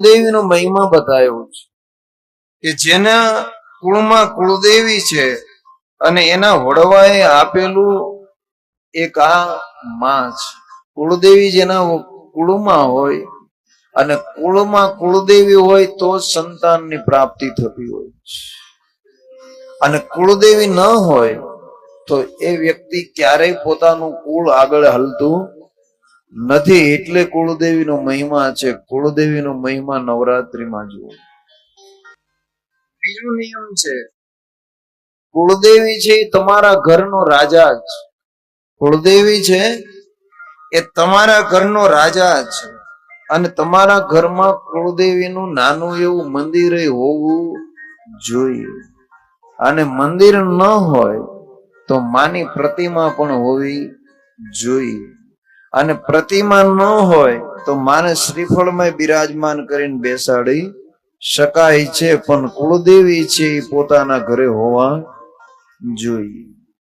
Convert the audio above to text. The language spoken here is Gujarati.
દેવીનો મહિમા બતાવ્યો છે કે જેના કુળમાં કુળદેવી છે અને એના વડવાએ આપેલું એક આ માં છે. કુળદેવી જેના કુળમાં હોય અને કુળમાં કુળદેવી હોય તો સંતાનની પ્રાપ્તિ થતી હોય છે, અને કુળદેવી ન હોય તો એ વ્યક્તિ ક્યારેય પોતાનું કુળ આગળ હલતું નથી. એટલે કુળદેવીનો મહિમા છે. કુળદેવીનો મહિમા નવરાત્રીમાં જુઓ. બીજો નિયમ છે, કુળદેવી છે એ તમારા ઘરનો રાજા છે. કુળદેવી છે એ તમારા ઘરનો રાજા છે, અને તમારા ઘરમાં કુળદેવીનું નાનું એવું મંદિર હોવું જોઈએ. અને મંદિર ન હોય તો માની પ્રતિમા પણ હોવી જોઈએ. અને પ્રતિમા ન હોય તો માને શ્રીફળમાં બિરાજમાન કરીને બેસાડી શકાય છે, પણ કુળદેવી છે એ પોતાના ઘરે હોવા જોઈએ.